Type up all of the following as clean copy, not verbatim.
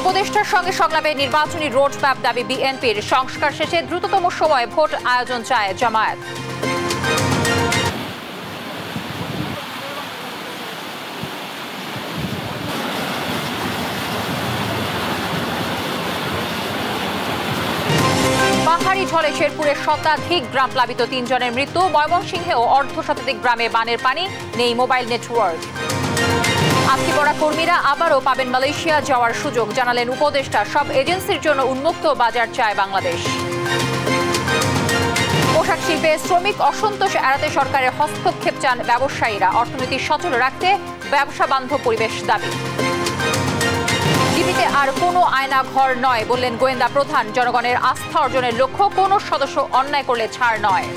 উপদেষ্টার সঙ্গে সংলাপে নির্বাচনী রোড ম্যাপ দাবি বিএনপির। সংস্কার শেষে দ্রুততম সময়ে ভোট আয়োজন চায় জামায়াত। পাহাড়ি ঝড়ে শেরপুরের শতাধিক গ্রাম প্লাবিত, 3 জনের মৃত্যু। ময়মনসিংহেও অর্ধশতাধিক গ্রামে বানের পানি, নেই মোবাইল নেটওয়ার্ক। আজকে পড়া কর্মীরা আবারও পাবেন মালয়েশিয়া যাওয়ার সুযোগ, জানালেন উপদেষ্টা। সব এজেন্সির জন্য উন্মুক্ত বাজার চায় বাংলাদেশ। পোশাক শিল্পে শ্রমিক অসন্তোষ এড়াতে সরকারের হস্তক্ষেপ চান ব্যবসায়ীরা। অর্থনীতি সচল রাখতে ব্যবসা বান্ধব পরিবেশ দাবি। ডিবিতে আর কোনো আয়না ঘর নয়, বললেন গোয়েন্দা প্রধান। জনগণের আস্থা অর্জনের লক্ষ্য, কোনো সদস্য অন্যায় করলে ছাড় নয়।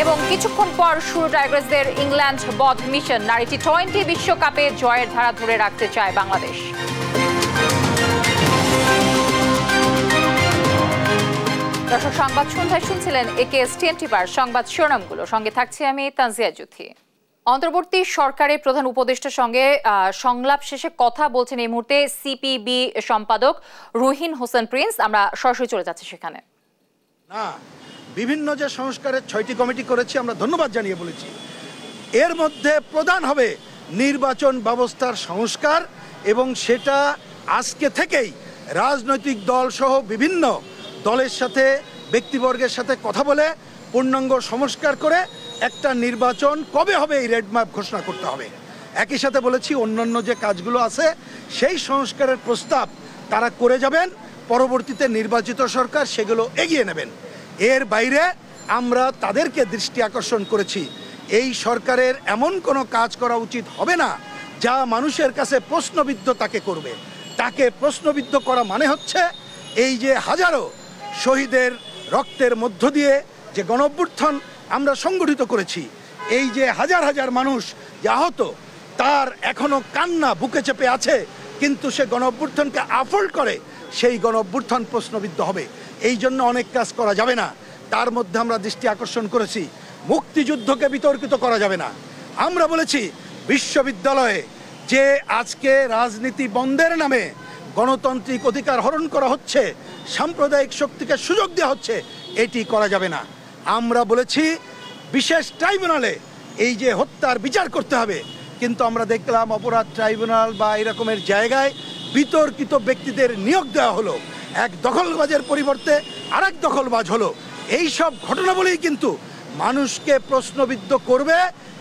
এবং কিছুক্ষণ পর শুরু টাইগার্সদের ইংল্যান্ড বধ মিশন। নারী টি-20 বিশ্বকাপে জয়ের ধারা ধরে রাখতে চায় বাংলাদেশ। দর্শক, সংবাদ সন্ধ্যায় শুনছিলেন একেএস টিএনটিভার সংবাদ শিরোনামগুলো। সঙ্গে থাকছি আমি তানজিয়া জুথি। অন্তর্বর্তী সরকারের প্রধান উপদেষ্টার সঙ্গে সংলাপ শেষে কথা বলছেন এই মুহূর্তে সিপিবি সম্পাদক রুহিন হোসেন প্রিন্স। আমরা সরাসরি চলে যাচ্ছি সেখানে। বিভিন্ন যে সংস্কারের 6টি কমিটি করেছি, আমরা ধন্যবাদ জানিয়ে বলেছি। এর মধ্যে প্রধান হবে নির্বাচন ব্যবস্থার সংস্কার, এবং সেটা আজকে থেকেই রাজনৈতিক দল সহ বিভিন্ন দলের সাথে, ব্যক্তিবর্গের সাথে কথা বলে পূর্ণাঙ্গ সংস্কার করে একটা নির্বাচন কবে হবে এই রেডম্যাপ ঘোষণা করতে হবে। একই সাথে বলেছি অন্যান্য যে কাজগুলো আছে সেই সংস্কারের প্রস্তাব তারা করে যাবেন, পরবর্তীতে নির্বাচিত সরকার সেগুলো এগিয়ে নেবেন। এর বাইরে আমরা তাদেরকে দৃষ্টি আকর্ষণ করেছি, এই সরকারের এমন কোনো কাজ করা উচিত হবে না যা মানুষের কাছে প্রশ্নবিদ্ধ তাকে করবে। তাকে প্রশ্নবিদ্ধ করা মানে হচ্ছে এই যে হাজারো শহীদের রক্তের মধ্য দিয়ে যে গণঅভ্যুত্থান আমরা সংগঠিত করেছি, এই যে হাজার হাজার মানুষ যে আহত, তার এখনো কান্না বুকে চেপে আছে, কিন্তু সে গণঅভ্যুত্থানকে আফোল্ড করে, সেই গণঅভ্যুত্থান প্রশ্নবিদ্ধ হবে। এই জন্য অনেক কাজ করা যাবে না। তার মধ্যে আমরা দৃষ্টি আকর্ষণ করেছি মুক্তিযুদ্ধকে বিতর্কিত করা যাবে না। আমরা বলেছি বিশ্ববিদ্যালয়ে যে আজকে রাজনীতি বন্ধের নামে গণতান্ত্রিক অধিকার হরণ করা হচ্ছে, সাম্প্রদায়িক শক্তিকে সুযোগ দেওয়া হচ্ছে, এটি করা যাবে না। আমরা বলেছি বিশেষ ট্রাইব্যুনালে এই যে হত্যার বিচার করতে হবে, কিন্তু আমরা দেখলাম অপরাধ ট্রাইব্যুনাল বা এরকমের জায়গায় বিতর্কিত ব্যক্তিদের নিয়োগ দেওয়া হলো। এক দখলবাজের পরিবর্তে আরেক দখলবাজ হলো। এই সব ঘটনাবলী কিন্তু মানুষকে প্রশ্নবিদ্ধ করবে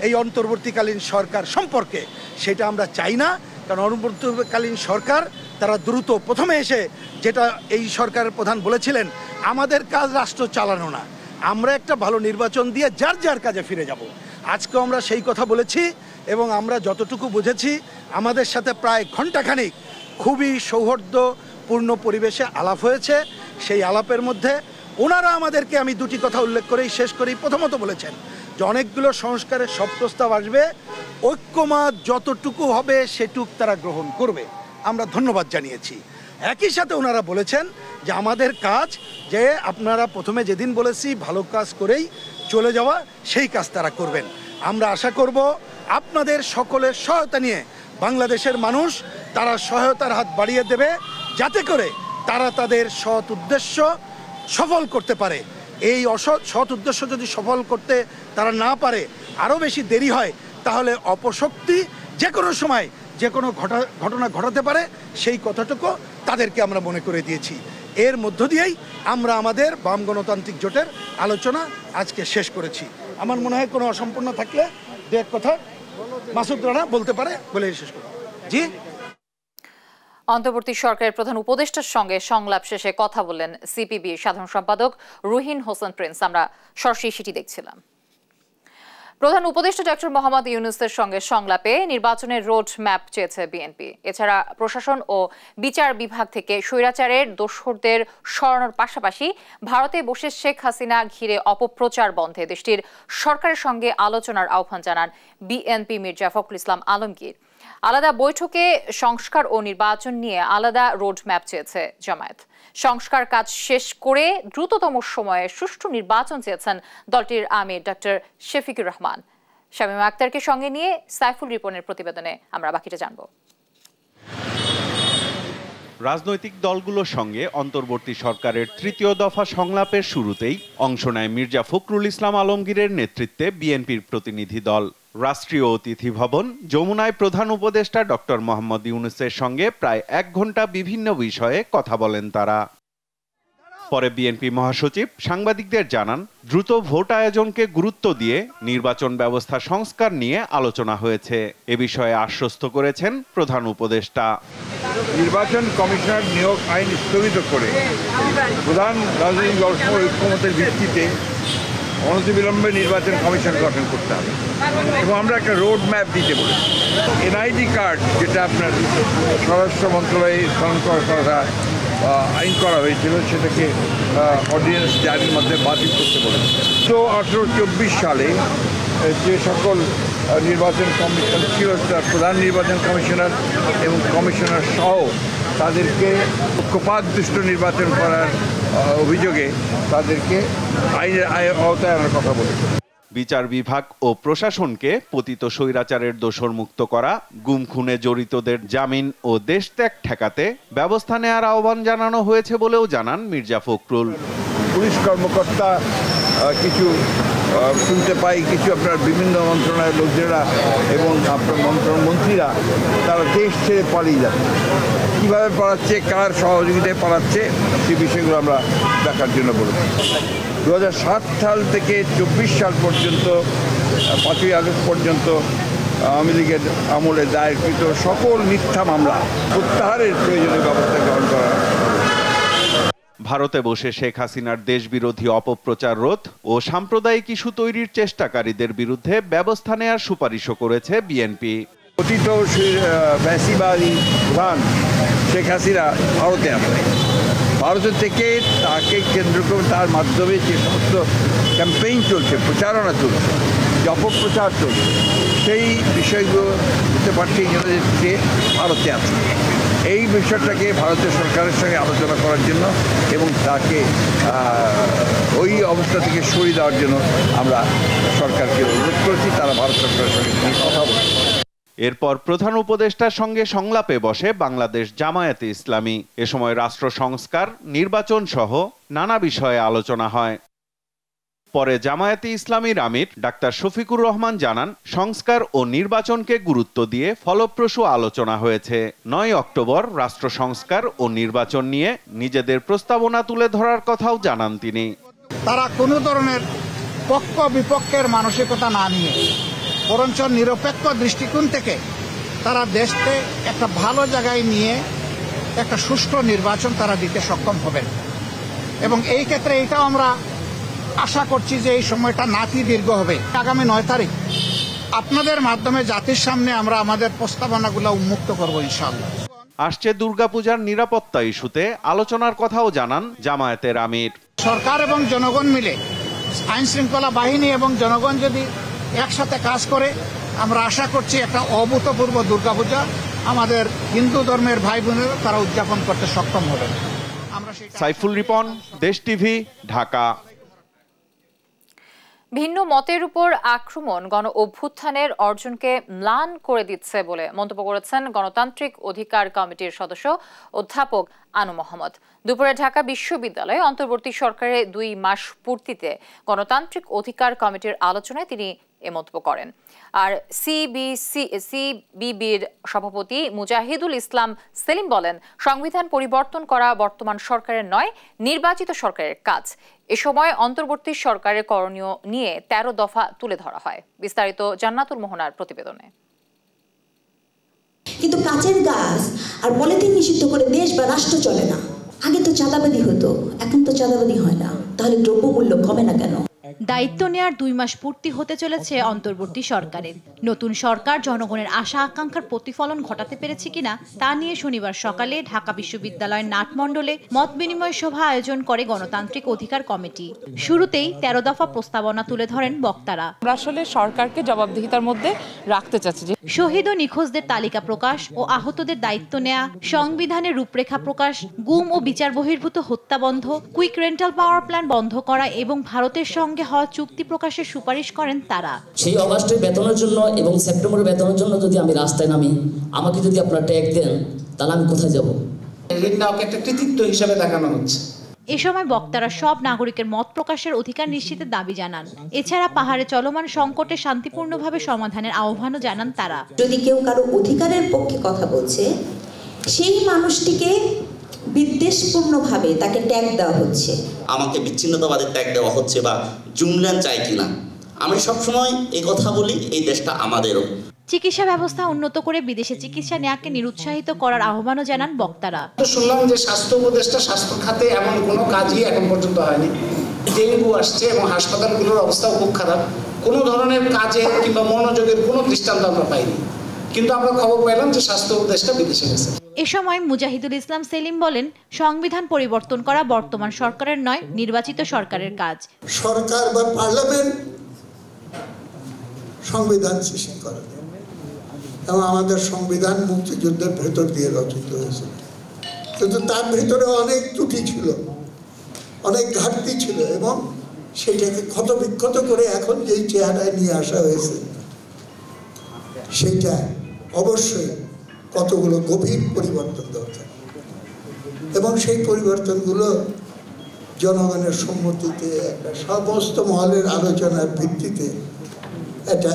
এই অন্তর্বর্তীকালীন সরকার সম্পর্কে। সেটা আমরা চাই না, কারণ অন্তর্বর্তীকালীন সরকার তারা দ্রুত, প্রথমে এসে যেটা এই সরকারের প্রধান বলেছিলেন, আমাদের কাজ রাষ্ট্র চালানো না, আমরা একটা ভালো নির্বাচন দিয়ে যার যার কাজে ফিরে যাব। আজকে আমরা সেই কথা বলেছি, এবং আমরা যতটুকু বুঝেছি আমাদের সাথে প্রায় ঘণ্টাখানিক খুবই সৌহার্দ্যপূর্ণ পরিবেশে আলাপ হয়েছে। সেই আলাপের মধ্যে ওনারা আমাদেরকে, আমি দুটি কথা উল্লেখ করেই শেষ করেই, প্রথমত বলেছেন যে অনেকগুলো সংস্কারের সব প্রস্তাব আসবে, ঐক্যমত যতটুকু হবে সেটুক তারা গ্রহণ করবে। আমরা ধন্যবাদ জানিয়েছি। একই সাথে ওনারা বলেছেন যে আমাদের কাজ, যে আপনারা প্রথমে যেদিন বলেছি ভালো কাজ করেই চলে যাওয়া, সেই কাজ তারা করবেন। আমরা আশা করব আপনাদের সকলের সহায়তা নিয়ে বাংলাদেশের মানুষ তারা সহায়তার হাত বাড়িয়ে দেবে, যাতে করে তারা তাদের সৎ উদ্দেশ্য সফল করতে পারে। এই সৎ উদ্দেশ্য যদি সফল করতে তারা না পারে, আরও বেশি দেরি হয়, তাহলে অপশক্তি যে কোনো সময় যে কোনো ঘটনা ঘটাতে পারে, সেই কথাটুকু তাদেরকে আমরা মনে করে দিয়েছি। এর মধ্য দিয়েই আমরা আমাদের বাম গণতান্ত্রিক জোটের আলোচনা আজকে শেষ করেছি। আমার মনে হয় কোনো অসম্পূর্ণ থাকলে দু এক কথা মাসুদ রানা বলতে পারে, বলে শেষ করব। জি। অন্তর্বর্তী সরকারের প্রধান উপদেষ্টার সঙ্গে সংলাপ শেষে কথা বললেন সিপিবি সাধারণ সম্পাদক রুহিন হোসেন প্রিন্স। আমরা সরাসরি সেটি দেখছিলাম। প্রধান উপদেষ্টা ডক্টর মোহাম্মদ ইউনূসের সঙ্গে সংলাপে নির্বাচনের রোড ম্যাপ চেয়েছে বিএনপি। এছাড়া প্রশাসন ও বিচার বিভাগ থেকে স্বৈরাচারের দোসরদের সরানোর পাশাপাশি ভারতে বসে শেখ হাসিনা ঘিরে অপপ্রচার বন্ধে দেশটির সরকারের সঙ্গে আলোচনার আহ্বান জানান বিএনপি মির্জা ফখরুল ইসলাম আলমগীর। আলাদা বৈঠকে সংস্কার ও নির্বাচন নিয়ে আলাদা রোড ম্যাপ চেয়েছে জামায়াত। সংস্কার কাজ শেষ করে দ্রুততম সময়ে সুষ্ঠু নির্বাচন চেয়েছেন দলটির আমির ডক্টর শফিকুর রহমান। শামীমা আক্তারকে সঙ্গে নিয়ে সাইফুল রিপনের প্রতিবেদনে আমরা বাকিটা জানব। রাজনৈতিক দলগুলোর সঙ্গে অন্তর্বর্তী সরকারের তৃতীয় দফা সংলাপের শুরুতেই অংশ নেয় মির্জা ফখরুল ইসলাম আলমগীরের নেতৃত্বে বিএনপির প্রতিনিধি দল। রাষ্ট্রীয় অতিথি ভবন যমুনায় প্রধান উপদেষ্টা ডক্টর মোহাম্মদ ইউনূসের সঙ্গে প্রায় 1 ঘণ্টা বিভিন্ন বিষয়ে কথা বলেন তারা। পরে বিএনপি মহাসচিব সাংবাদিকদের জানান, দ্রুত ভোট আয়োজনকে গুরুত্ব দিয়ে নির্বাচন ব্যবস্থা সংস্কার নিয়ে আলোচনা হয়েছে। এ বিষয়ে আশ্বস্ত করেছেন প্রধান উপদেষ্টা। নির্বাচন কমিশনার নিয়োগ আইন স্থগিত করে প্রধান রাজনৈতিক দলসমূহ ঐক্যমতের ভিত্তিতে অনতিবিলম্বে নির্বাচন কমিশন গঠন করতে হবে এবং আমরা একটা রোড ম্যাপ দিতে বলি। এনআইডি কার্ড যেটা আপনার স্বরাষ্ট্র মন্ত্রণালয়ে স্থানান্তর করা আইন করা হয়েছিল সেটাকে অর্ডিন্যান্স জারির মধ্যে বাতিল করতে বলেছে। তো 1824 সালে যে সকল নির্বাচন কমিশন ছিল প্রধান নির্বাচন কমিশনার এবং কমিশনার সহ তাদেরকে পক্ষপাতদুষ্ট নির্বাচন করার অভিযোগে তাদেরকে আইনের আওতায় আনার কথা বলেছে। বিচার বিভাগ ও প্রশাসনকে পতিত স্বৈরাচারের দোষর মুক্ত করা, গুম খুনে জড়িতদের জামিন ও দেশত্যাগ ঠেকাতে ব্যবস্থা নেওয়ার আহ্বান জানানো হয়েছে বলেও জানান মির্জা ফখরুল। পুলিশ কর্মকর্তা কিছু শুনতে পাই, কিছু আপনার বিভিন্ন মন্ত্রণালয়ের লোকজনেরা এবং আপনার মন্ত্রীরা তারা দেশ ছেড়ে পালিয়ে যাচ্ছে। কীভাবে পালাচ্ছে, কার সহযোগিতায় পালাচ্ছে, সেই বিষয়গুলো আমরা দেখার জন্য বলেছি। 2007 সাল থেকে 24 সাল পর্যন্ত 5ই আগস্ট পর্যন্ত আওয়ামী লীগের আমলে দায়েরকৃত সকল মিথ্যা মামলা প্রত্যাহারের প্রয়োজনীয় ব্যবস্থা গ্রহণ করা। ভারতে বসে শেখ হাসিনার দেশবিরোধী অপপ্রচার রোধ ও সাম্প্রদায়িক ইস্যু তৈরির চেষ্টাকারীদের বিরুদ্ধে ব্যবস্থা নেওয়ার সুপারিশও করেছে বিএনপি। অতীত ফ্যাসিবাদী প্রধান শেখ হাসিনা ভারতে আসে, ভারত থেকে তাকে কেন্দ্র করে তার মাধ্যমে যে সমস্ত ক্যাম্পেইন চলছে, প্রচারণা চলছে, যে অপপ্রচার চলছে, সেই বিষয়গুলো বুঝতে পারছে যে ভারতে আছে। এই বিষয়টাকে ভারতের সরকারের সঙ্গে আলোচনা করার জন্য এবং তাকে ওই অবস্থা থেকে সরিয়ে দেওয়ার জন্য আমরা সরকারকে অনুরোধ করেছি। তারা ভারত সরকারের সঙ্গে কথা বলছে। এরপর প্রধান উপদেষ্টার সঙ্গে সংলাপে বসে বাংলাদেশ জামায়াতে ইসলামী। এ সময় রাষ্ট্র সংস্কার, নির্বাচন সহ নানা বিষয়ে আলোচনা হয়। পরে জামায়াতে ইসলামীর আমির ডাক্তার শফিকুর রহমান জানান, সংস্কার ও নির্বাচনকে গুরুত্ব দিয়ে ফলপ্রসূ আলোচনা হয়েছে। 9 অক্টোবর রাষ্ট্র সংস্কার ও নির্বাচন নিয়ে নিজেদের প্রস্তাবনা তুলে ধরার কথাও জানান তিনি। তারা কোনো ধরনের পক্ষ বিপক্ষের মানসিকতা না নিয়ে বরঞ্চ নিরপেক্ষ দৃষ্টিকোণ থেকে তারা দেশকে একটা ভালো জায়গায় নিয়ে একটা সুষ্ঠু নির্বাচন তারা দিতে সক্ষম হবেন এবং এই ক্ষেত্রে এটাও আমরা আশা করছি যে এই সময়টা নাতি দীর্ঘ হবে। আগামী 9 তারিখ আপনাদের মাধ্যমে জাতির সামনে আমরা আমাদের প্রস্তাবনাগুলো উন্মুক্ত করব ইনশাআল্লাহ। আসছে দুর্গাপূজার নিরাপত্তা ইস্যুতে আলোচনার কথাও জানান জামায়াতের আমির। সরকার এবং জনগণ মিলে, আইন শৃঙ্খলা বাহিনী এবং জনগণ যদি একসাথে কাজ করে, আমরা আশা করছি একটা অভূতপূর্ব দুর্গাপূজা আমাদের হিন্দু ধর্মের ভাই বোনেরা তারা উদযাপন করতে সক্ষম হবে। সাইফুল রিপন, দেশ টিভি, ঢাকা। ভিন্ন মতের উপর আক্রমণ গণ অভ্যুত্থানের অর্জনকে ম্লান করে দিচ্ছে বলে মন্তব্য করেছেন গণতান্ত্রিক অধিকার কমিটির সদস্য অধ্যাপক আনু মোহাম্মদ। দুপুরে ঢাকা বিশ্ববিদ্যালয়ে অন্তর্বর্তী সরকারের 2 মাস পূর্তিতে গণতান্ত্রিক অধিকার কমিটির আলোচনায় তিনি এ মন্তব্য করেন। আর সিবিবির সভাপতি মুজাহিদুল ইসলাম সেলিম বলেন, সংবিধান পরিবর্তন করা বর্তমান সরকারের নয়, নির্বাচিত সরকারের কাজ। এ সময় অন্তর্বর্তী সরকারের করণীয় নিয়ে 13 দফা তুলে ধরা হয়। বিস্তারিত জান্নাতুল মোহনার প্রতিবেদনে। কিন্তু কাচের গাছ আর পলিথিন নিষিদ্ধ করে দেশ বা রাষ্ট্র চলে না। আগে তো চাঁদাবাদি হতো, এখন তো চাঁদাবাদি হয় না, তাহলে দ্রব্যমূল্য কমে না কেন? দায়িত্ব নেয়ার 2 মাস পূর্তি হতে চলেছে অন্তর্বর্তী সরকারের। নতুন সরকার জনগণের আশা আকাঙ্ক্ষার প্রতিফলন ঘটাতে পেরেছে কিনা তা নিয়ে শনিবার সকালে ঢাকা বিশ্ববিদ্যালয়ের নাটমণ্ডলে মত বিনিময় সভা আয়োজন করে গণতান্ত্রিক অধিকার কমিটি। শুরুতেই 13 দফা প্রস্তাবনা তুলে ধরেন বক্তারা। আসলে সরকারকে জবাবদিহিতার মধ্যে রাখতে চাচ্ছে, যে শহীদ ও নিখোঁজদের তালিকা প্রকাশ ও আহতদের দায়িত্ব নেয়া, সংবিধানের রূপরেখা প্রকাশ, গুম ও বিচার বহির্ভূত হত্যা বন্ধ, কুইক রেন্টাল পাওয়ার প্ল্যান বন্ধ করা এবং ভারতের সঙ্গে হওয়া চুক্তি প্রকাশের সুপারিশ করেন তারা। সেই অগাস্টের বেতনের জন্য এবং সেপ্টেম্বরের বেতনের জন্য যদি আমি রাস্তায় নামি, আমাকে যদি আপনারা ট্যাগ দেন, তাহলে আমি কোথায় যাব? ঋণ নেওয়াকে একটা কৃতিত্ব হিসেবে দেখানো হচ্ছে। এ সময় বক্তারা সব নাগরিকের মত প্রকাশের অধিকার নিশ্চিতের দাবি জানান। এছাড়া পাহাড়ে চলমান সংকটে শান্তিপূর্ণভাবে সমাধানের আহ্বানও জানান তারা। যদি কেউ কারো অধিকারের পক্ষে কথা বলছে, সেই মানুষটিকে বিদ্বেষপূর্ণভাবে তাকে ট্যাগ দেওয়া হচ্ছে। আমাকে বিচ্ছিন্নতাবাদের ট্যাগ দেওয়া হচ্ছে বা জুমল্যান্ড চাই কিনা। আমি সবসময় এই কথা বলি, এই দেশটা আমাদেরও। চিকিৎসা ব্যবস্থা উন্নত করে বিদেশে চিকিৎসা নেওয়াকে নিরুৎসাহিত করার আহ্বানও জানান বক্তারা। শুনলাম যে স্বাস্থ্য উপদেষ্টা স্বাস্থ্য খাতে এমন কোনো কাজই এখন পর্যন্ত হয়নি। ডেঙ্গু আসছে এবং হাসপাতালগুলোর অবস্থাও খুব খারাপ। কোনো ধরনের কাজে কিংবা মনোযোগের কোনো দৃষ্টান্ত আমরা পাইনি, কিন্তু আমরা খবর পেলাম যে স্বাস্থ্য উপদেষ্টা বিদেশে গেছে। এ সময় মুজাহিদুল ইসলাম সেলিম বলেন, সংবিধান পরিবর্তন করা বর্তমান সরকারের নয়, নির্বাচিত সরকারের কাজ। সরকার বা পার্লামেন্ট সংবিধান সৃষ্টি করে এবং আমাদের সংবিধান মুক্তিযুদ্ধের ভেতর দিয়ে রচিত হয়েছিল, কিন্তু তার ভেতরে অনেক ত্রুটি ছিল, অনেক ঘাটতি ছিল এবং সেটাকে ক্ষতবিক্ষত করে এখন যেই চেহারায় নিয়ে আসা হয়েছে সেইটা অবশ্যই কতগুলো গভীর পরিবর্তন দরকার এবং সেই পরিবর্তনগুলো জনগণের সম্মতিতে একটা সমস্ত মহলের আলোচনার ভিত্তিতে একটা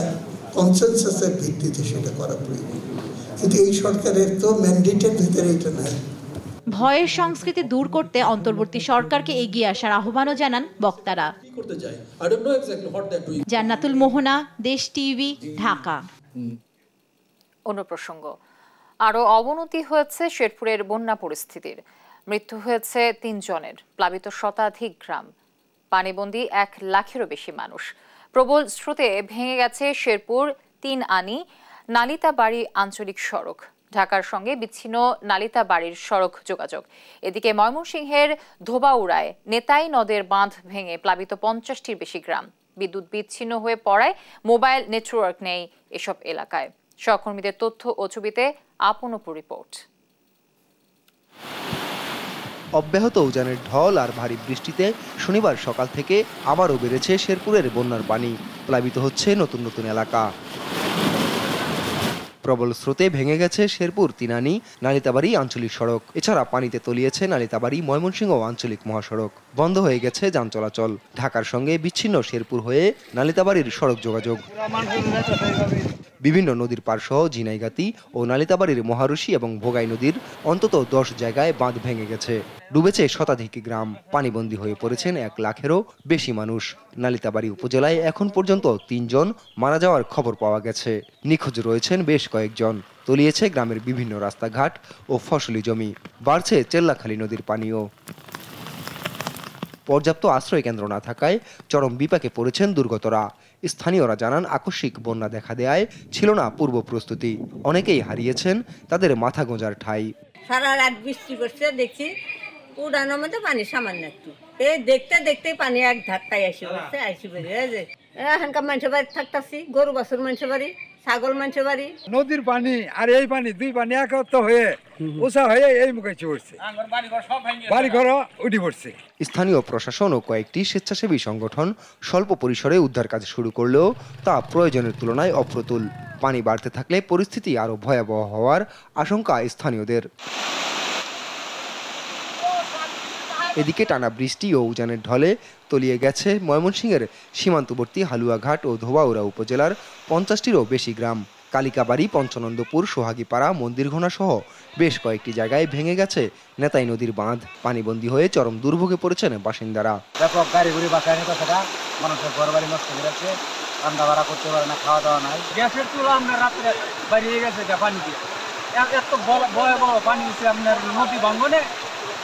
কনসেনসাসের ভিত্তিতে সেটা করা প্রয়োজন। কিন্তু এই সরকারের তো ম্যান্ডেটের ভিতরে এটা নাই। ভয়ের সংস্কৃতি দূর করতে অন্তর্বর্তী সরকারকে এগিয়ে আসার আহ্বানও জানান বক্তারা। জান্নাতুল মোহনা, দেশ টিভি, ঢাকা। অন্য প্রসঙ্গ, আরও অবনতি হয়েছে শেরপুরের বন্যা পরিস্থিতির। মৃত্যু হয়েছে ৩ জনের, প্লাবিত শতাধিক গ্রাম, পানিবন্দী 1 লাখেরও বেশি মানুষ। প্রবল স্রোতে ভেঙে গেছে শেরপুর ৩ আনি নালিতাবাড়ি আঞ্চলিক সড়ক। ঢাকার সঙ্গে বিচ্ছিন্ন নালিতাবাড়ির সড়ক যোগাযোগ। এদিকে ময়মনসিংহের ধোবাউড়ায় নেতাই নদের বাঁধ ভেঙে প্লাবিত 50টির বেশি গ্রাম। বিদ্যুৎ বিচ্ছিন্ন হয়ে পড়ায় মোবাইল নেটওয়ার্ক নেই এসব এলাকায়। সহকর্মীদের তথ্য ও ছবিতে আপন অপু রিপোর্ট। অব্যাহত উজানের ঢল আর ভারী বৃষ্টিতে শনিবার সকাল থেকে আবারও বেড়েছে শেরপুরের বন্যার পানি। প্লাবিত হচ্ছে নতুন নতুন এলাকা। প্রবল স্রোতে ভেঙে গেছে শেরপুর ৩ আনি নালিতাবাড়ি আঞ্চলিক সড়ক। এছাড়া পানিতে তলিয়েছে নালিতাবাড়ি ময়মনসিংহ আঞ্চলিক মহাসড়ক। বন্ধ হয়ে গেছে যান চলাচল। ঢাকার সঙ্গে বিচ্ছিন্ন শেরপুর হয়ে নালিতাবাড়ির সড়ক যোগাযোগ। বিভিন্ন নদীর পাড়সহ ঝিনাইগাতি ও নালিতাবাড়ির মহারশি এবং ভোগাই নদীর অন্তত 10 জায়গায় বাঁধ ভেঙে গেছে। ডুবেছে শতাধিক গ্রাম, পানিবন্দী হয়ে পড়েছেন 1 লাখেরও বেশি মানুষ। নালিতাবাড়ি উপজেলায় এখন পর্যন্ত 3 জন মারা যাওয়ার খবর পাওয়া গেছে। নিখোঁজ রয়েছেন বেশ কয়েকজন। তলিয়েছে গ্রামের বিভিন্ন রাস্তাঘাট ও ফসলি জমি। বাড়ছে চেল্লাখালী নদীর পানিও। পর্যাপ্ত আশ্রয় কেন্দ্র না থাকায় চরম বিপাকে পড়েছেন দুর্গতরা। স্থানীয়রা জানান, আকস্মিক বন্যা দেখা দেয়ায় ছিল না পূর্ব প্রস্তুতি। অনেকেই হারিয়েছেন তাদের মাথা গোঁজার ঠাঁই। সারা রাত বৃষ্টি পড়ছে, দেখছি উড়ানোর মধ্যে পানি সামান্য একটু, এই দেখতে দেখতে পানি এক ধাক্কায় আসি পড়ছে, আসি বেরিয়ে যে এখানকার মানুষের বাড়ি থাকতেছি, গরু বাছুর মানুষের বাড়ি, ছাগল মানুষের বাড়ি। নদীর পানি আর এই পানি, দুই পানি একত্র হয়ে উঁচা হয়ে এই মুখে চড়ছে, বাড়িঘর উঠে পড়ছে। স্থানীয় প্রশাসন ও কয়েকটি স্বেচ্ছাসেবী সংগঠন স্বল্প পরিসরে উদ্ধার কাজ শুরু করলেও তা প্রয়োজনের তুলনায় অপ্রতুল। পানি বাড়তে থাকলে পরিস্থিতি আরও ভয়াবহ হওয়ার আশঙ্কা স্থানীয়দের। এদিকে টানা বৃষ্টি ও উজানের ঢলে তলিয়ে গেছে ময়মনসিংহের সীমান্তবর্তী হালুয়াঘাট ও ধোবাউড়া উপজেলার 50টিরও বেশি গ্রাম। কালিকাবাড়ি, পঞ্চনন্দপুর, সোহাগীপাড়া, মন্দিরঘোনা সহ বেশ কয়েকটি জায়গায় ভেঙে গেছে নেতাই নদীর বাঁধ। পানিবন্দী হয়ে চরম দুর্ভোগে পড়েছেন বাসিন্দারা। ব্যাপক গাড়ি ঘুরি বাঁচায়নি, কথাটা মানুষের ঘর বাড়ি নষ্ট করে যাচ্ছে, রান্না বাড়া করতে পারে না, খাওয়া দাওয়া নাই। গ্যাসের চুলা আপনার রাত্রে বাড়িয়ে গেছে পানি দিয়ে, এত ভয়াবহ পানি দিচ্ছে আপনার নদী ভাঙ্গনে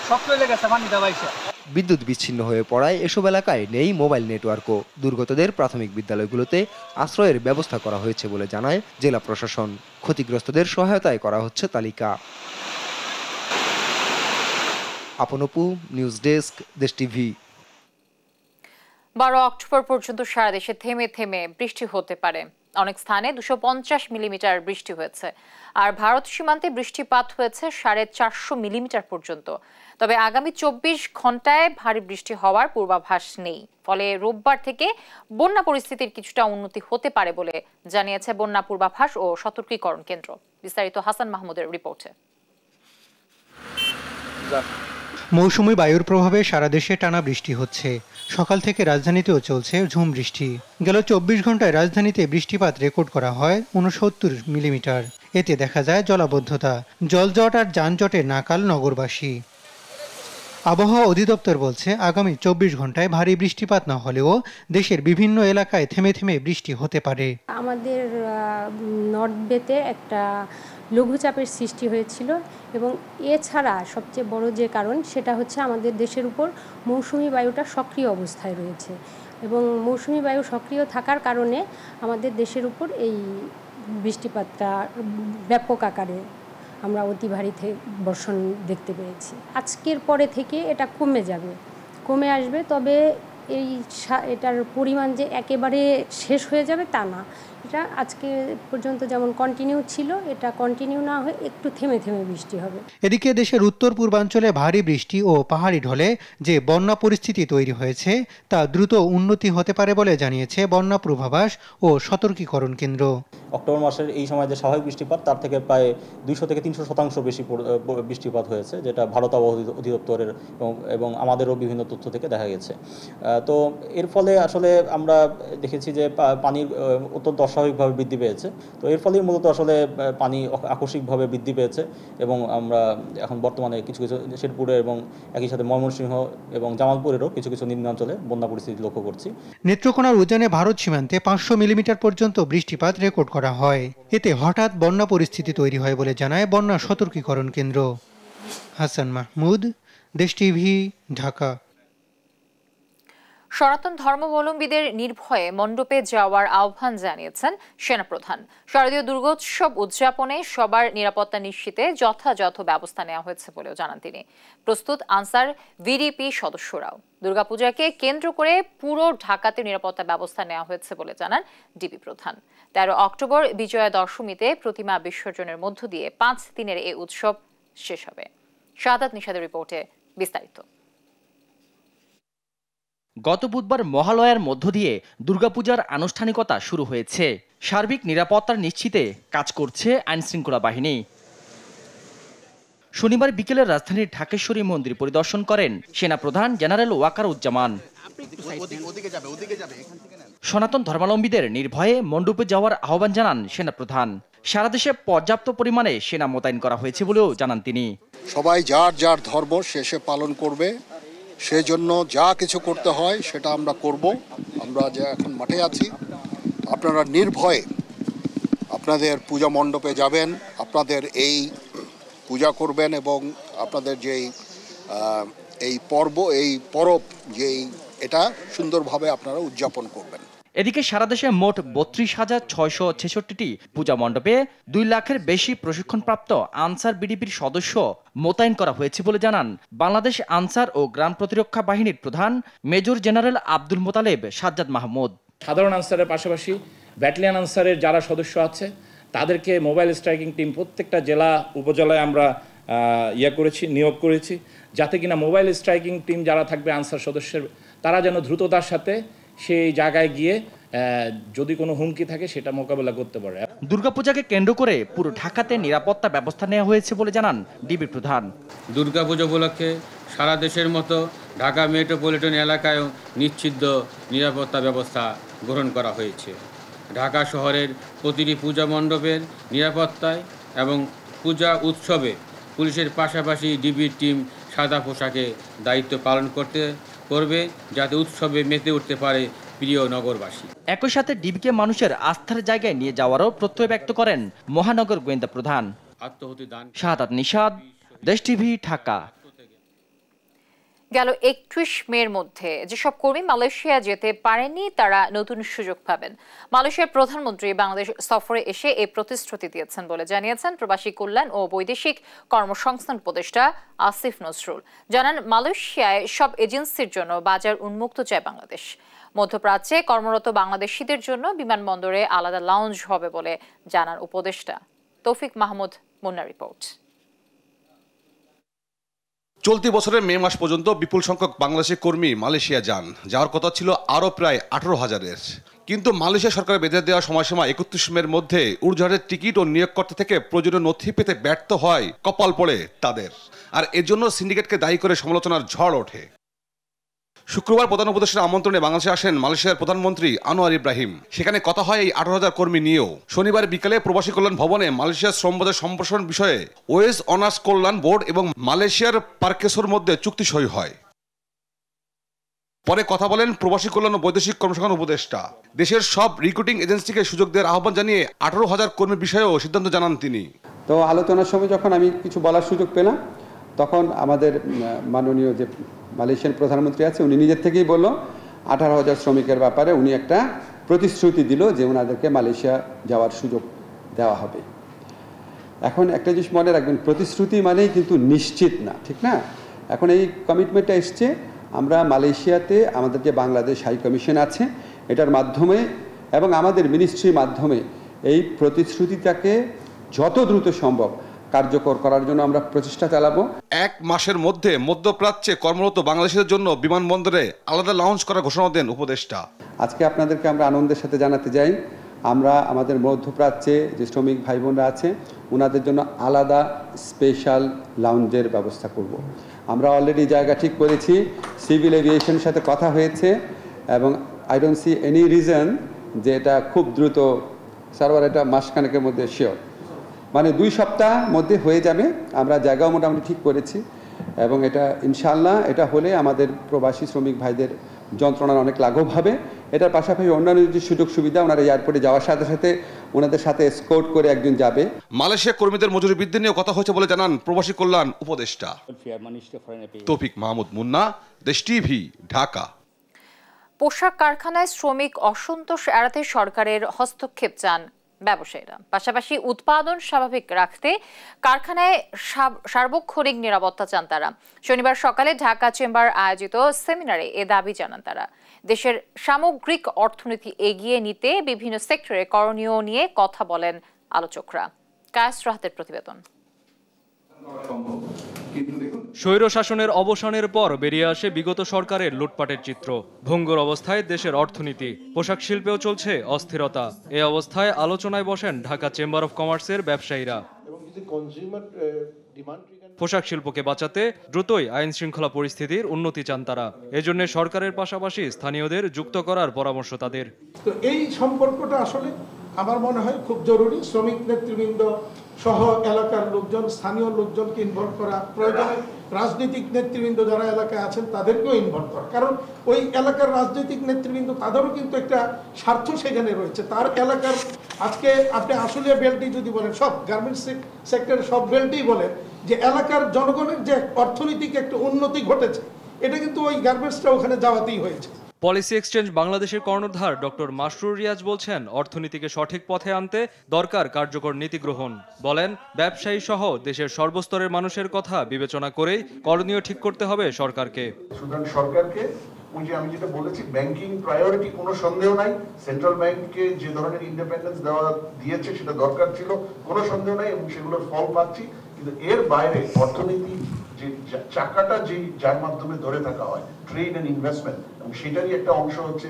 সব চলে গেছে পানি দেওয়াইছে। বিদ্যুৎ বিচ্ছিন্ন হয়ে পড়ায় এসব এলাকায় নেই মোবাইল নেটওয়ার্কও। দুর্গতদের প্রাথমিক বিদ্যালয়গুলোতে আশ্রয়ের ব্যবস্থা করা হয়েছে বলে জানায় জেলা প্রশাসন। ক্ষতিগ্রস্তদের সহায়তায় করা হচ্ছে তালিকা। আপন অপু, নিউজ ডেস্ক, দেশ টিভি। 12 অক্টোবর পর্যন্ত সারা দেশে থেমে থেমে বৃষ্টি হতে পারে। অনেক স্থানে 250 মিলিমিটার বৃষ্টি হয়েছে, আর ভারত সীমান্তে বৃষ্টিপাত হয়েছে 450 মিলিমিটার পর্যন্ত। তবে আগামী 24 ঘন্টায় ভারী বৃষ্টি হওয়ার পূর্বাভাস নেই। ফলে রোববার থেকে বন্যা পরিস্থিতির কিছুটা উন্নতি হতে পারে বলে জানিয়েছে বন্যা পূর্বাভাস ও সতর্কীকরণ কেন্দ্র। বিস্তারিত হাসান মাহমুদের রিপোর্টে। মৌসুমী বায়ুর প্রভাবে সারা দেশে টানা বৃষ্টি হচ্ছে। সকাল থেকে রাজধানীতেও চলছে ঝুম বৃষ্টি। গেল 24 ঘন্টায় রাজধানীতে বৃষ্টিপাত রেকর্ড করা হয় 69 মিলিমিটার। এতে দেখা যায় জলাবদ্ধতা, জলজট আর যানজটে নাকাল নগরবাসী। আবহাওয়া অধিদপ্তর বলছে আগামী 24 ঘন্টায় ভারী বৃষ্টিপাত না হলেও দেশের বিভিন্ন এলাকায় থেমে থেমে বৃষ্টি হতে পারে। আমাদের নর্থ বেতে একটা লঘুচাপের সৃষ্টি হয়েছিল এবং এছাড়া সবচেয়ে বড় যে কারণ সেটা হচ্ছে আমাদের দেশের উপর মৌসুমি বায়ুটা সক্রিয় অবস্থায় রয়েছে এবং মৌসুমি বায়ু সক্রিয় থাকার কারণে আমাদের দেশের উপর এই বৃষ্টিপাতটা ব্যাপক আকারে আমরা অতি ভারী বর্ষণ দেখতে পেয়েছি। আজকের পরে থেকে এটা কমে আসবে, তবে এটার পরিমাণ যে একেবারে শেষ হয়ে যাবে তা না। এটা আজকে পর্যন্ত যেমন কন্টিনিউ ছিল, এটা কন্টিনিউ না হয়ে একটু থেমে থেমে বৃষ্টি হবে। এদিকে দেশের উত্তর পূর্বাঞ্চলে ভারী বৃষ্টি ও পাহাড়ি ঢলে যে বন্যা পরিস্থিতি তৈরি হয়েছে তা দ্রুত উন্নতি হতে পারে বলে জানিয়েছে বন্যা পূর্বাভাস ও সতর্কীকরণ কেন্দ্র। অক্টোবর মাসের এই সময় যে স্বাভাবিক বৃষ্টিপাত তার থেকে প্রায় 200 থেকে 300% বেশি বৃষ্টিপাত হয়েছে, যেটা ভারত আবহাওয়া অধিদপ্তরের এবং আমাদেরও বিভিন্ন তথ্য থেকে দেখা গেছে। তো এর ফলে আসলে আমরা দেখেছি যে পানির অত্যন্ত অস্বাভাবিকভাবে বৃদ্ধি পেয়েছে। তো এর ফলেই মূলত আসলে পানি আকস্মিকভাবে বৃদ্ধি পেয়েছে এবং আমরা এখন বর্তমানে কিছু কিছু শেরপুরে এবং একই সাথে ময়মনসিংহ এবং জামালপুরেরও কিছু কিছু নিম্নাঞ্চলে বন্যা পরিস্থিতি লক্ষ্য করছি। নেত্রকোনার উজানে ভারত সীমান্তে 500 মিলিমিটার পর্যন্ত বৃষ্টিপাত রেকর্ড করা হয়। এতে হঠাৎ বন্যা পরিস্থিতি তৈরি হয় বলে জানায় বন্যা সতর্কীকরণ কেন্দ্র। হাসান মাহমুদ, দেশ টিভি, ঢাকা। সনাতন ধর্মাবলম্বীদের নির্ভয়ে মণ্ডপে যাওয়ার আহ্বান জানিয়েছেন সেনাপ্রধান। শারদীয় দুর্গোৎসব উদযাপনে সবার নিরাপত্তা নিশ্চিতে যথাযথ ব্যবস্থা নেওয়া হয়েছে বলেও জানান তিনি। প্রস্তুত আনসার ভিডিপি সদস্যরাও। দুর্গাপূজাকে কেন্দ্র করে পুরো ঢাকাতে নিরাপত্তা ব্যবস্থা নেওয়া হয়েছে বলে জানান ডিবি প্রধান। 13 অক্টোবর বিজয়া দশমীতে প্রতিমা বিসর্জনের মধ্য দিয়ে 5 দিনের এই উৎসব শেষ হবে। শাহাদাত নিশাদের রিপোর্টে বিস্তারিত। গত বুধবার মহালয়ার মধ্য দিয়ে দুর্গাপূজার আনুষ্ঠানিকতা শুরু হয়েছে। সার্বিক নিরাপত্তার নিশ্চিতে কাজ করছে আইনশৃঙ্খলা বাহিনী। শনিবার বিকেলে রাজধানীর ঢাকেশ্বরী মন্দির পরিদর্শন করেন সেনাপ্রধান জেনারেল ওয়াকারুজ্জামান। সনাতন ধর্মাবলম্বীদের নির্ভয়ে মণ্ডপে যাওয়ার আহ্বান জানান সেনাপ্রধান। সারা দেশে পর্যাপ্ত পরিমাণে সেনা মোতায়েন করা হয়েছে বলেও জানান তিনি। সবাই যার যার ধর্ম শেষে পালন করবে, সেজন্য যা কিছু করতে হয় সেটা আমরা করব। আমরা যে এখন মাঠে আছি, আপনারা নির্ভয়ে আপনাদের পূজা মণ্ডপে যাবেন, আপনাদের এই পূজা করবেন এবং আপনাদের যেই এই পরব যেই এটা সুন্দরভাবে আপনারা উদযাপন করবেন। এদিকে সারা দেশে মোট 32,666টি পূজা মণ্ডপে 2 লাখের বেশি প্রশিক্ষণপ্রাপ্ত আনসার বিডিপির সদস্য মোতায়েন করা হয়েছে বলে জানান বাংলাদেশ আনসার ও গ্রাম প্রতিরক্ষা বাহিনীর প্রধান মেজর জেনারেল আব্দুল মোতালেব সাজ্জাদ মাহমুদ। সাধারণ আনসারের পাশাপাশি ব্যাটালিয়ন আনসারের যারা সদস্য আছে তাদেরকে মোবাইল স্ট্রাইকিং টিম প্রত্যেকটা জেলা উপজেলায় আমরা নিয়োগ করেছি, যাতে কিনা মোবাইল স্ট্রাইকিং টিম যারা থাকবে আনসার সদস্যের, তারা যেন দ্রুততার সাথে সেই জায়গায় গিয়ে যদি কোনো হুমকি থাকে সেটা মোকাবেলা করতে পারে। দুর্গাপূজাকে কেন্দ্র করে পুরো ঢাকাতে নিরাপত্তা ব্যবস্থা নেওয়া হয়েছে বলে জানান ডিবি প্রধান। দুর্গাপূজা উপলক্ষে সারা দেশের মতো ঢাকা মেট্রোপলিটন এলাকায়ও নিশ্চিত নিরাপত্তা ব্যবস্থা গ্রহণ করা হয়েছে। ঢাকা শহরের প্রতিটি পূজা মণ্ডপের নিরাপত্তায় এবং পূজা উৎসবে পুলিশের পাশাপাশি ডিবির টিম সাদা পোশাকে দায়িত্ব পালন করবে, যাতে উৎসবে মেতে উঠতে পারে প্রিয় নগরবাসী। একই সাথে ডিবিকে মানুষের আস্থার জায়গায় নিয়ে যাওয়ারও প্রত্যয় ব্যক্ত করেন মহানগর গোয়েন্দা প্রধান। শাহাদাত নিশাদ, দেশ টিভি, ঢাকা। গেল 31 মের মধ্যে যেসব কর্মী মালয়েশিয়া যেতে পারেননি তারা নতুন সুযোগ পাবেন। মালয়েশিয়ার প্রধানমন্ত্রী বাংলাদেশ সফরে এসে এই প্রতিশ্রুতি দিয়েছেন বলে জানিয়েছেন প্রবাসী কল্যাণ ও বৈদেশিক কর্মসংস্থান উপদেষ্টা আসিফ নজরুল। জানান, মালয়েশিয়ায় সব এজেন্সির জন্য বাজার উন্মুক্ত চায় বাংলাদেশ। মধ্যপ্রাচ্যে কর্মরত বাংলাদেশিদের জন্য বিমানবন্দরে আলাদা লাউঞ্জ হবে বলে জানান উপদেষ্টা। তৌফিক মাহমুদ মুন্না রিপোর্ট। চলতি বছরের মে মাস পর্যন্ত বিপুল সংখ্যক বাংলাদেশি কর্মী মালয়েশিয়া যাওয়ার কথা ছিল আরও প্রায় 18,000-এর, কিন্তু মালয়েশিয়া সরকার বেঁধে দেওয়া সময়সীমা 31 মের মধ্যে উড়োজাহাজের টিকিট ও নিয়োগকর্তা থেকে প্রয়োজনীয় নথি পেতে ব্যর্থ হয় কপাল পড়ে তাদের। আর এজন্য সিন্ডিকেটকে দায়ী করে সমালোচনার ঝড় ওঠে। শুক্রবার প্রধান উপদেষ্টার আমন্ত্রণে বাংলাদেশে আসেন মালয়েশিয়ার প্রধানমন্ত্রী আনোয়ার ইব্রাহিম। সেখানে কথা হয় এই 18,000 কর্মী নিয়েও। শনিবার বিকালে প্রবাসী কল্যাণ ভবনে মালয়েশিয়ার শ্রম বাজার সম্প্রসারণ বিষয়ে ওয়েজ অনার্স কল্যাণ বোর্ড এবং মালয়েশিয়ার পার্কেসোর মধ্যে চুক্তি সই হয়। পরে কথা বলেন প্রবাসী কল্যাণ ও বৈদেশিক কর্মসংস্থান উপদেষ্টা। দেশের সব রিক্রুটিং এজেন্সিকে সুযোগ দেওয়ার আহ্বান জানিয়ে 18,000 কর্মীর বিষয়েও সিদ্ধান্ত জানান তিনি। তো আলোচনার সময় যখন আমি কিছু বলার সুযোগ পেলাম, তখন আমাদের মাননীয় যে মালয়েশিয়ান প্রধানমন্ত্রী আছে উনি নিজের থেকেই বলল 18,000 শ্রমিকের ব্যাপারে উনি একটা প্রতিশ্রুতি দিল যে ওনাদেরকে মালয়েশিয়া যাওয়ার সুযোগ দেওয়া হবে। এখন একটা জিনিস মনে রাখবেন, প্রতিশ্রুতি মানেই কিন্তু নিশ্চিত না, ঠিক না? এখন এই কমিটমেন্টটা এসছে, আমরা মালয়েশিয়াতে আমাদের যে বাংলাদেশ হাই কমিশন আছে এটার মাধ্যমে এবং আমাদের মিনিস্ট্রির মাধ্যমে এই প্রতিশ্রুতিটাকে যত দ্রুত সম্ভব কার্যকর করার জন্য আমরা প্রচেষ্টা চালাবো। 1 মাসের মধ্যে মধ্যপ্রাচ্যে কর্মরত বাংলাদেশের জন্য বিমানবন্দরে আলাদা লাউঞ্জ করার ঘোষণা দেন উপদেষ্টা। আজকে আপনাদেরকে আমরা আনন্দের সাথে জানাতে যাই, আমরা আমাদের মধ্যপ্রাচ্যে যে শ্রমিক ভাই বোনরা আছে ওনাদের জন্য আলাদা স্পেশাল লাউঞ্জের ব্যবস্থা করব। আমরা অলরেডি জায়গা ঠিক করেছি, সিভিল এভিয়েশনের সাথে কথা হয়েছে এবং I don't see any reason যে এটা খুব দ্রুত সার্ভার এটা মাসখানেকের মধ্যে শিওর, মানে 2 সপ্তাহ মধ্যে হয়ে যাবে। আমরা জায়গাও মোটামুটি ঠিক করেছি এবং এটা ইনশাআল্লাহ এটা হলে আমাদের প্রবাসী শ্রমিক ভাইদের যন্ত্রণার অনেক লাঘব হবে। এটার পাশাপাশি অন্যান্য যে সুযোগ সুবিধা, ওনারা এয়ারপোর্টে যাওয়ার সাথে সাথে ওনাদের সাথে এসকর্ট করে একজন যাবে। মালয়েশিয়া কর্মীদের মজুরি বৃদ্ধি নিয়ে কথা হয়েছে বলে জানান প্রবাসী কল্যাণ উপদেষ্টা। তৌফিক মাহমুদ মুন্না, দেশ টিভি, ঢাকা। পোশাক কারখানায় শ্রমিক অসন্তোষ এড়াতে সরকারের হস্তক্ষেপ চান ব্যবসায়ীরা। পাশাপাশি উৎপাদন স্বাভাবিক রাখতে কারখানায় সার্বক্ষণিক নিরাপত্তা চান তারা। শনিবার সকালে ঢাকা চেম্বার আয়োজিত সেমিনারে এ দাবি জানান তারা। দেশের সামগ্রিক অর্থনীতি এগিয়ে নিতে বিভিন্ন সেক্টরে করণীয় নিয়ে কথা বলেন আলোচকরা। কায়েস রাহাতের প্রতিবেদন। স্বৈরশাসনের অবসানের পর বেরিয়ে আসে বিগত সরকারের লুটপাটের চিত্র। ভঙ্গুর অবস্থায় দেশের অর্থনীতি, পোশাক শিল্পেও চলছে অস্থিরতা। এ অবস্থায় আলোচনায় বসেন ঢাকা চেম্বার অব কমার্সের ব্যবসায়ীরা। পোশাক শিল্পকে বাঁচাতে দ্রুতই আইন শৃঙ্খলা পরিস্থিতির উন্নতি চান তারা। এজন্য সরকারের পাশাপাশি স্থানীয়দের যুক্ত করার পরামর্শ তাদের। তো এই সম্পর্কটা আসলে আমার মনে হয় খুব জরুরি। শ্রমিক নেতৃবৃন্দ সহ এলাকার লোকজন, স্থানীয় লোকজনকে ইনভলভ করা, প্রয়োজনে রাজনৈতিক নেতৃবৃন্দ যারা এলাকায় আছেন তাদেরকেও ইনভলভ করা। কারণ ওই এলাকার রাজনৈতিক নেতৃবৃন্দ তাদেরও কিন্তু একটা স্বার্থ সেখানে রয়েছে। তার এলাকার আজকে আপনি আশুলিয়া বেল্টই যদি বলেন, সব গার্মেন্টস সেক্টরের সব বেল্টই বলেন যে এলাকার জনগণের যে অর্থনৈতিক একটা উন্নতি ঘটেছে, এটা কিন্তু ওই গার্মেন্টসটা ওখানে যাওয়াতেই হয়েছে। পলিসি এক্সচেঞ্জ বাংলাদেশের কর্ণধার ডক্টর মাসরুর রিয়াজ বলছেন, অর্থনীতিকে সঠিক পথে আনতে দরকার কার্যকর নীতি গ্রহণ। বলেন, ব্যবসায়ী সহ দেশের সর্বস্তরের মানুষের কথা বিবেচনা করেই করণীয় ঠিক করতে হবে সরকারকে। সুতরাং সরকারকে ওই যে আমি যেটা বলেছি, ব্যাংকিং প্রায়োরিটি, কোনো সন্দেহ নাই। সেন্ট্রাল ব্যাংককে যে ধরনের ইন্ডিপেন্ডেন্স দিয়েছে সেটা দরকার ছিল, কোনো সন্দেহ নাই, এবং সেগুলোর ফল পাচ্ছি। কিন্তু এর বাইরে অর্থনীতি যে চাকাটা যার মাধ্যমে ধরে থাকা হয়, ট্রেড এন্ড ইনভেস্টমেন্ট, এবং সেটারই একটা অংশ হচ্ছে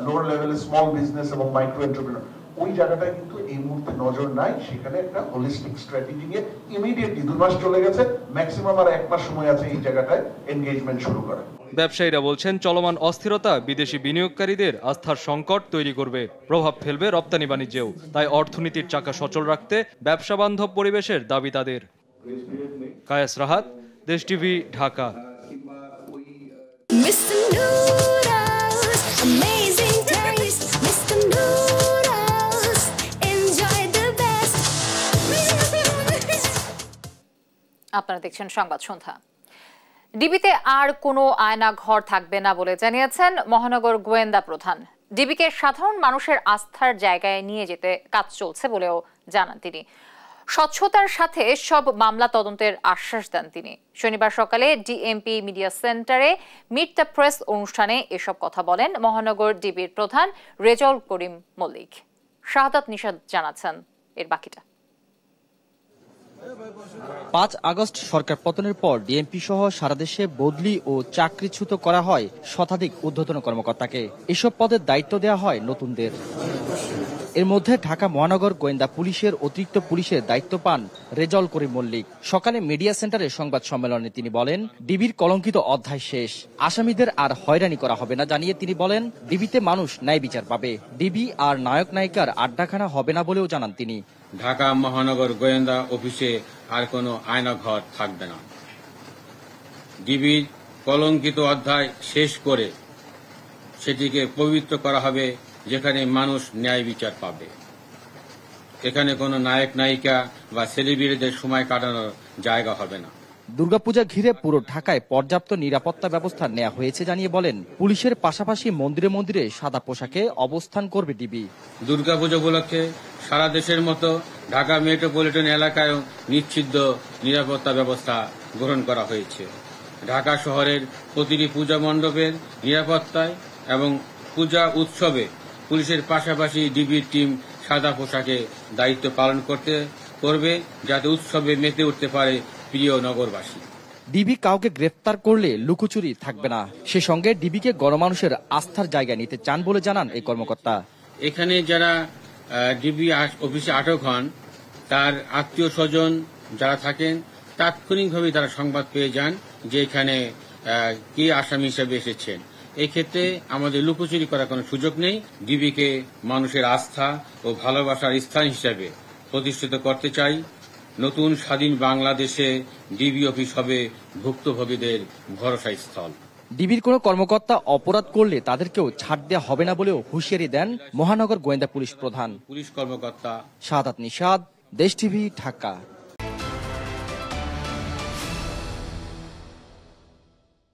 লোয়ার লেভেলের স্মল বিজনেস এবং মাইক্রো এন্টারপ্রেনার। ওই জায়গাটায় কিন্তু এই মুহূর্তে নজর নাই। সেখানে একটা হোলিস্টিক স্ট্র্যাটেজি নিয়ে ইমিডিয়েটলি 2 মাস চলে গেছে, ম্যাক্সিমাম আর 1 মাস সময় আছে এই জায়গাটায় এনগেজমেন্ট শুরু করা। ব্যবসায়ীরা বলছেন, চলমান অস্থিরতা বিদেশি বিনিয়োগকারীদের আস্থার সংকট তৈরি করবে, প্রভাব ফেলবে রপ্তানি বাণিজ্যেও। তাই অর্থনীতির চাকা সচল রাখতে ব্যবসা বান্ধব পরিবেশের দাবি তাদের। কায়েস রাহাত, দেশ টিভি, ঢাকা। আপনারা দেখছেন সংবাদ সন্ধ্যা। ডিবিতে আর কোনো আয়না ঘর থাকবে না বলে জানিয়েছেন মহানগর গোয়েন্দা প্রধান। ডিবিকে সাধারণ মানুষের আস্থার জায়গায় নিয়ে যেতে কাজ চলছে বলেও জানান তিনি। স্বচ্ছতার সাথে সব মামলা তদন্তের আশ্বাস দেন তিনি। শনিবার সকালে ডিএমপি মিডিয়া সেন্টারে মিট দ্য প্রেস অনুষ্ঠানে এসব কথা বলেন মহানগর ডিবির প্রধান রেজাউল করিম মল্লিক। শাহাদাত নিশাদ জানাচ্ছেন এর বাকিটা। 5 আগস্ট সরকার পতনের পর ডিএমপি সহ সারা দেশে বদলি ও চাকরিচ্যুত করা হয় শতাধিক ঊর্ধ্বতন কর্মকর্তাকে। এসব পদের দায়িত্ব দেওয়া হয় নতুনদের। এর মধ্যে ঢাকা মহানগর গোয়েন্দা পুলিশের অতিরিক্ত পুলিশের দায়িত্ব পান রেজাউল করিম মল্লিক। সকালে মিডিয়া সেন্টারে সংবাদ সম্মেলনে তিনি বলেন, ডিবির কলঙ্কিত অধ্যায় শেষ, আসামিদের আর হয়রানি করা হবে না জানিয়ে তিনি বলেন, ডিবিতে মানুষ ন্যায় বিচার পাবে, ডিবি আর নায়ক নায়িকার আড্ডাখানা হবে না বলেও জানান তিনি। ঢাকা মহানগর গোয়েন্দা অফিসে আর কোনো আয়নাঘর থাকবে না। ডিবির কলঙ্কিত অধ্যায় শেষ করে সেটিকে পবিত্র করা হবে, যেখানে মানুষ ন্যায় বিচার পাবে। এখানে কোনো নায়ক নায়িকা বা সেলিব্রিটিদের সময় কাটানোর জায়গা হবে না। দুর্গাপূজা ঘিরে পুরো ঢাকায় পর্যাপ্ত নিরাপত্তা ব্যবস্থা নেওয়া হয়েছে জানিয়ে বলেন, পুলিশের পাশাপাশি মন্দিরে মন্দিরে সাদা পোশাকে অবস্থান করবে ডিবি। দুর্গাপূজা উপলক্ষে সারা দেশের মতো ঢাকা মেট্রোপলিটন এলাকায়ও নিশ্চিত নিরাপত্তা ব্যবস্থা গ্রহণ করা হয়েছে। ঢাকা শহরের প্রতিটি পূজা মণ্ডপের নিরাপত্তায় এবং পূজা উৎসবে পুলিশের পাশাপাশি ডিবির টিম সাদা পোশাকে দায়িত্ব পালন করবে, যাতে উৎসবে মেতে উঠতে পারে প্রিয় নগরবাসী। ডিবি কাউকে গ্রেফতার করলে লুকোচুরি থাকবে না, সে সঙ্গে ডিবিকে গণমানুষের আস্থার জায়গায় নিতে চান বলে জানান এই কর্মকর্তা। এখানে যারা ডিবি অফিসে আটক হন, তার আত্মীয় স্বজন যারা থাকেন, তাৎক্ষণিকভাবে তারা সংবাদ পেয়ে যান যে এখানে কে আসামি হিসেবে এসেছেন। এই ক্ষেত্রে আমাদের লুকোচুরি করার কোনো সুযোগ নেই। ডিবিকে মানুষের আস্থা ও ভালোবাসার স্থান হিসেবে প্রতিষ্ঠিত করতে চাই। নতুন স্বাধীন বাংলাদেশে ডিবি অফিস হবে ভুক্তভোগীদের ভরসা স্থল। ডিবির কোনো কর্মকর্তা অপরাধ করলে তাদেরকেও ছাড় দেওয়া হবে না বলেও হুঁশিয়ারি দেন মহানগর গোয়েন্দা পুলিশ প্রধান পুলিশ কর্মকর্তা শাহাদাত নিশাদ, দেশ টিভি, ঢাকা।